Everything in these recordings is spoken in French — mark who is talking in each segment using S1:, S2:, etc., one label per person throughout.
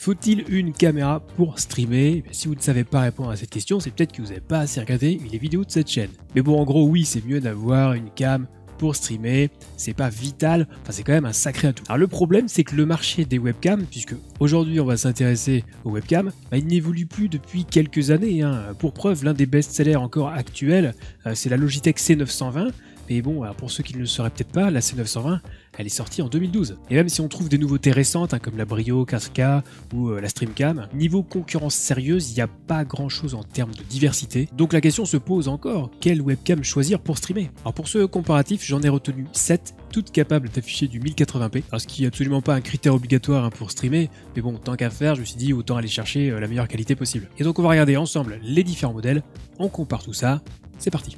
S1: Faut-il une caméra pour streamer? Si vous ne savez pas répondre à cette question, c'est peut-être que vous n'avez pas assez regardé les vidéos de cette chaîne. Mais bon, en gros, oui, c'est mieux d'avoir une cam pour streamer, c'est pas vital, enfin c'est quand même un sacré atout. Alors le problème, c'est que le marché des webcams, puisque aujourd'hui on va s'intéresser aux webcams, il n'évolue plus depuis quelques années. Pour preuve, l'un des best-sellers encore actuels, c'est la Logitech C920. Mais bon, alors pour ceux qui ne le sauraient peut-être pas, la C920, elle est sortie en 2012. Et même si on trouve des nouveautés récentes, comme la Brio 4K ou la Streamcam, niveau concurrence sérieuse, il n'y a pas grand-chose en termes de diversité. Donc la question se pose encore, quelle webcam choisir pour streamer? Alors pour ce comparatif, j'en ai retenu 7, toutes capables d'afficher du 1080p, alors ce qui n'est absolument pas un critère obligatoire pour streamer, mais bon, tant qu'à faire, je me suis dit autant aller chercher la meilleure qualité possible. Et donc on va regarder ensemble les différents modèles, on compare tout ça, c'est parti.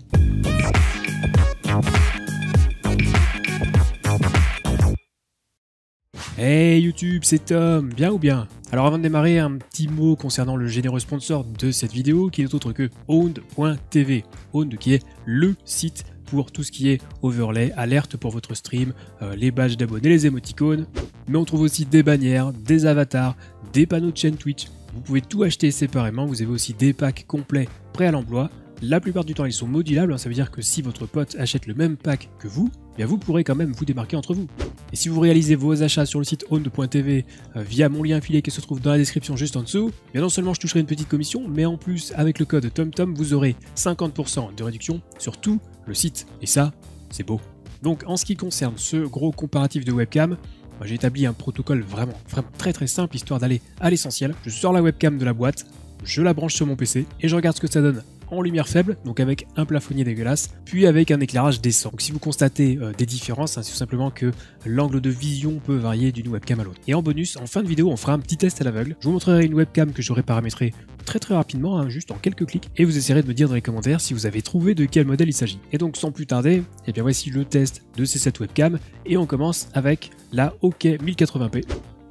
S1: Hey YouTube, c'est Tom, bien ou bien? Alors avant de démarrer, un petit mot concernant le généreux sponsor de cette vidéo qui n'est autre que Owned.tv. Owned qui est le site pour tout ce qui est overlay, alerte pour votre stream, les badges d'abonnés, les émoticônes. Mais on trouve aussi des bannières, des avatars, des panneaux de chaîne Twitch. Vous pouvez tout acheter séparément, vous avez aussi des packs complets prêts à l'emploi. La plupart du temps, ils sont modulables, ça veut dire que si votre pote achète le même pack que vous, bien vous pourrez quand même vous démarquer entre vous. Et si vous réalisez vos achats sur le site owned.tv via mon lien affilié qui se trouve dans la description juste en dessous, bien non seulement je toucherai une petite commission, mais en plus avec le code TomTom, vous aurez 50% de réduction sur tout le site. Et ça, c'est beau. Donc en ce qui concerne ce gros comparatif de webcam, j'ai établi un protocole vraiment très simple, histoire d'aller à l'essentiel. Je sors la webcam de la boîte, je la branche sur mon PC et je regarde ce que ça donne en lumière faible, donc avec un plafonnier dégueulasse, puis avec un éclairage décent. Donc si vous constatez des différences, c'est tout simplement que l'angle de vision peut varier d'une webcam à l'autre. Et en bonus, en fin de vidéo, on fera un petit test à l'aveugle. Je vous montrerai une webcam que j'aurai paramétrée très rapidement, juste en quelques clics, et vous essaierez de me dire dans les commentaires si vous avez trouvé de quel modèle il s'agit. Et donc sans plus tarder, eh bien voici le test de ces 7 webcams, et on commence avec la OK 1080p.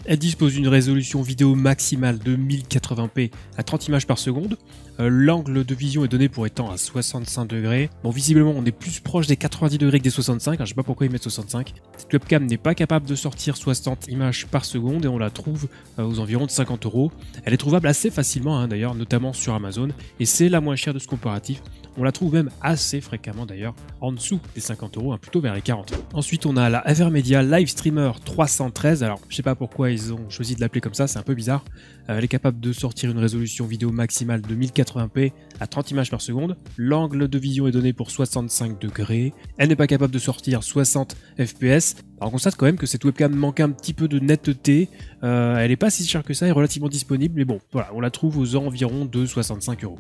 S1: Elle dispose d'une résolution vidéo maximale de 1080p à 30 images par seconde. L'angle de vision est donné pour étant à 65 degrés. Bon, visiblement, on est plus proche des 90 degrés que des 65. Je sais pas pourquoi ils mettent 65. Cette webcam n'est pas capable de sortir 60 images par seconde et on la trouve aux environs de 50 €. Elle est trouvable assez facilement, d'ailleurs, notamment sur Amazon. Et c'est la moins chère de ce comparatif. On la trouve même assez fréquemment d'ailleurs en dessous des 50 €, plutôt vers les 40. Ensuite, on a la Avermedia Livestreamer 313. Alors, je sais pas pourquoi ils ont choisi de l'appeler comme ça, c'est un peu bizarre. Elle est capable de sortir une résolution vidéo maximale de 1080p à 30 images par seconde. L'angle de vision est donné pour 65 degrés. Elle n'est pas capable de sortir 60 fps. Alors on constate quand même que cette webcam manque un petit peu de netteté. Elle n'est pas si chère que ça, elle est relativement disponible, mais bon, voilà, on la trouve aux environs de 65 €.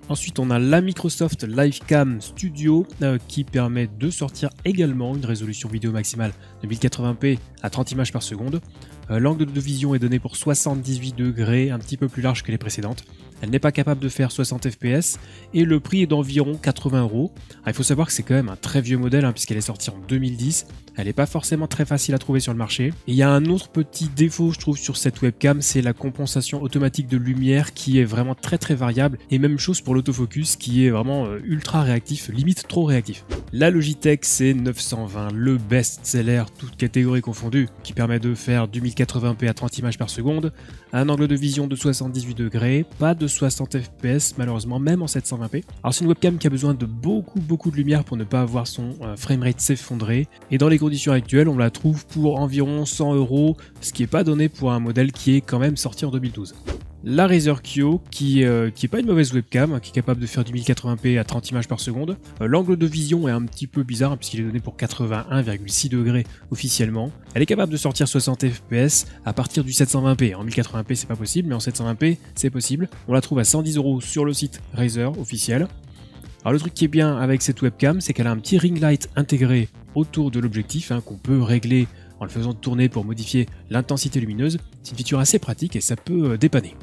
S1: Ensuite, on a la Microsoft Livecam Studio qui permet de sortir également une résolution vidéo maximale de 1080p à 30 images par seconde. L'angle de vision est donné pour 78 degrés, un petit peu plus large que les précédentes. Elle n'est pas capable de faire 60 fps et le prix est d'environ 80 €. Il faut savoir que c'est quand même un très vieux modèle puisqu'elle est sortie en 2010. Elle n'est pas forcément très facile à trouver sur le marché. Et il y a un autre petit défaut, je trouve, sur cette webcam, c'est la compensation automatique de lumière qui est vraiment très variable. Et même chose pour l'autofocus qui est vraiment ultra réactif, limite trop réactif. La Logitech C920, le best-seller, toutes catégories confondues, qui permet de faire du 1080p à 30 images par seconde, un angle de vision de 78 degrés, pas de 60 fps malheureusement, même en 720p. Alors c'est une webcam qui a besoin de beaucoup de lumière pour ne pas avoir son framerate s'effondrer. Et dans les conditions actuelles, on la trouve pour environ 100 €, ce qui n'est pas donné pour un modèle qui est quand même sorti en 2012. La Razer Kyo, qui est pas une mauvaise webcam, qui est capable de faire du 1080p à 30 images par seconde. L'angle de vision est un petit peu bizarre, puisqu'il est donné pour 81,6 degrés officiellement. Elle est capable de sortir 60 fps à partir du 720p. En 1080p, c'est pas possible, mais en 720p, c'est possible. On la trouve à 110 € sur le site Razer officiel. Alors le truc qui est bien avec cette webcam, c'est qu'elle a un petit ring light intégré autour de l'objectif, qu'on peut régler en le faisant tourner pour modifier l'intensité lumineuse. C'est une feature assez pratique et ça peut dépanner.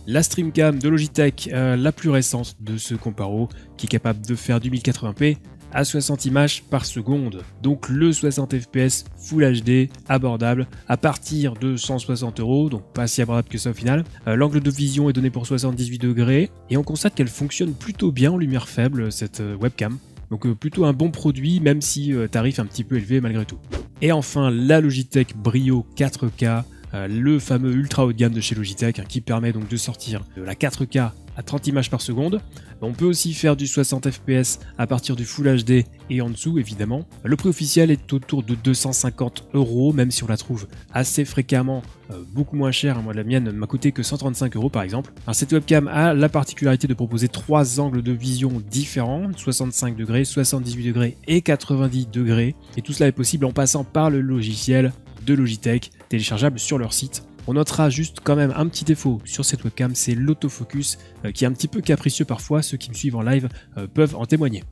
S1: La Streamcam de Logitech, la plus récente de ce comparo, qui est capable de faire du 1080p à 60 images par seconde. Donc le 60 fps Full HD abordable à partir de 160 €, donc pas si abordable que ça au final. L'angle de vision est donné pour 78 degrés et on constate qu'elle fonctionne plutôt bien en lumière faible, cette webcam. Donc plutôt un bon produit, même si tarif un petit peu élevé malgré tout. Et enfin la Logitech Brio 4K, le fameux ultra haut de gamme de chez Logitech, hein, qui permet donc de sortir de la 4K à 30 images par seconde. On peut aussi faire du 60 fps à partir du Full HD et en dessous évidemment. Le prix officiel est autour de 250 €, même si on la trouve assez fréquemment beaucoup moins chère. Moi la mienne ne m'a coûté que 135 € par exemple. Alors, cette webcam a la particularité de proposer 3 angles de vision différents, 65 degrés, 78 degrés et 90 degrés. Et tout cela est possible en passant par le logiciel de Logitech, téléchargeable sur leur site. On notera juste quand même un petit défaut sur cette webcam, c'est l'autofocus qui est un petit peu capricieux parfois, ceux qui me suivent en live peuvent en témoigner.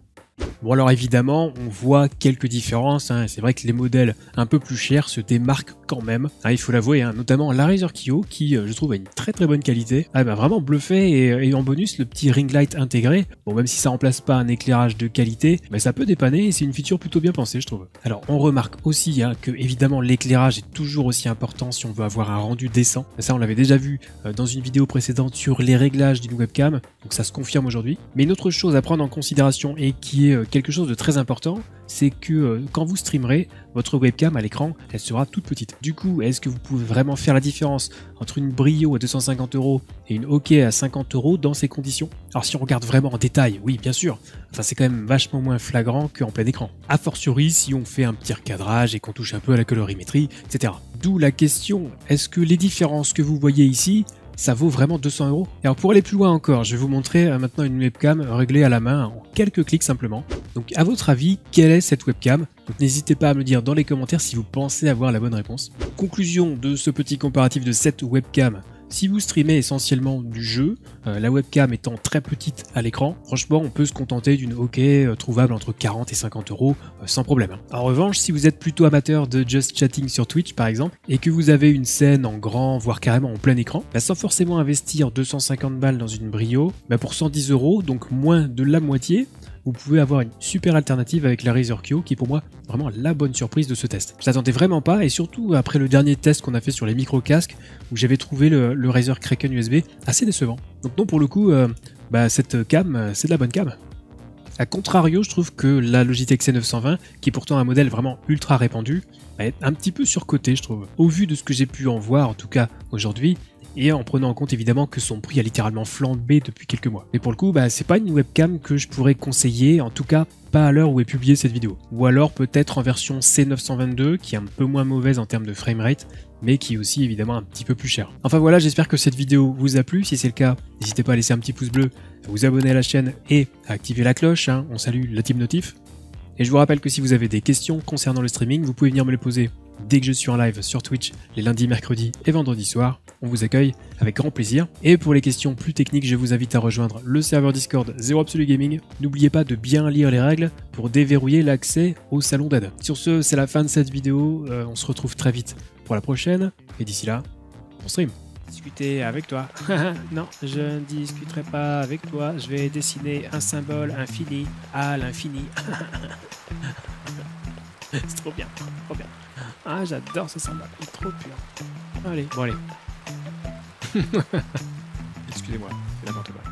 S1: Bon alors évidemment, on voit quelques différences, hein. C'est vrai que les modèles un peu plus chers se démarquent quand même, hein, il faut l'avouer, hein. Notamment la Razer Kiyo qui je trouve a une très bonne qualité, elle m'a vraiment bluffé et en bonus le petit ring light intégré, bon même si ça remplace pas un éclairage de qualité, mais ça peut dépanner et c'est une feature plutôt bien pensée je trouve. Alors on remarque aussi hein, que évidemment l'éclairage est toujours aussi important si on veut avoir un rendu décent, ça on l'avait déjà vu dans une vidéo précédente sur les réglages d'une webcam, donc ça se confirme aujourd'hui. Mais une autre chose à prendre en considération et qui est quelque chose de très important, c'est que quand vous streamerez, votre webcam à l'écran, elle sera toute petite. Du coup, est-ce que vous pouvez vraiment faire la différence entre une Brio à 250 € et une OK à 50 € dans ces conditions? Alors si on regarde vraiment en détail, oui bien sûr, enfin c'est quand même vachement moins flagrant qu'en plein écran. A fortiori si on fait un petit recadrage et qu'on touche un peu à la colorimétrie, etc. D'où la question, est-ce que les différences que vous voyez ici, ça vaut vraiment 200 €? Alors pour aller plus loin encore, je vais vous montrer maintenant une webcam réglée à la main en quelques clics simplement. Donc à votre avis, quelle est cette webcam? Donc n'hésitez pas à me le dire dans les commentaires si vous pensez avoir la bonne réponse. Conclusion de ce petit comparatif de cette webcam. Si vous streamez essentiellement du jeu, la webcam étant très petite à l'écran, franchement on peut se contenter d'une OK trouvable entre 40 et 50 € sans problème. En revanche, si vous êtes plutôt amateur de just chatting sur Twitch par exemple, et que vous avez une scène en grand, voire carrément en plein écran, sans forcément investir 250 balles dans une Brio, pour 110 €, donc moins de la moitié, vous pouvez avoir une super alternative avec la Razer Kiyo qui est pour moi vraiment la bonne surprise de ce test. Je l'attendais vraiment pas et surtout après le dernier test qu'on a fait sur les micro-casques où j'avais trouvé le Razer Kraken USB assez décevant. Donc non pour le coup, cette cam c'est de la bonne cam. A contrario, je trouve que la Logitech C920, qui est pourtant un modèle vraiment ultra répandu, est un petit peu surcoté je trouve. Au vu de ce que j'ai pu en voir en tout cas aujourd'hui, et en prenant en compte évidemment que son prix a littéralement flambé depuis quelques mois. Mais pour le coup, c'est pas une webcam que je pourrais conseiller, en tout cas pas à l'heure où est publiée cette vidéo. Ou alors peut-être en version C922, qui est un peu moins mauvaise en termes de framerate, mais qui est aussi évidemment un petit peu plus cher. Enfin voilà, j'espère que cette vidéo vous a plu. Si c'est le cas, n'hésitez pas à laisser un petit pouce bleu, à vous abonner à la chaîne et à activer la cloche, hein. On salue la team notif. Et je vous rappelle que si vous avez des questions concernant le streaming, vous pouvez venir me les poser dès que je suis en live sur Twitch les lundis, mercredis et vendredis soirs. On vous accueille avec grand plaisir. Et pour les questions plus techniques, je vous invite à rejoindre le serveur Discord Zero Absolute Gaming. N'oubliez pas de bien lire les règles pour déverrouiller l'accès au salon d'aide. Sur ce, c'est la fin de cette vidéo. On se retrouve très vite pour la prochaine. Et d'ici là, on stream. Discuter avec toi. Non, je ne discuterai pas avec toi. Je vais dessiner un symbole infini à l'infini. C'est trop bien, trop bien. Ah, j'adore ce symbole, il est trop pur. Allez, bon allez. Excusez-moi, c'est n'importe quoi.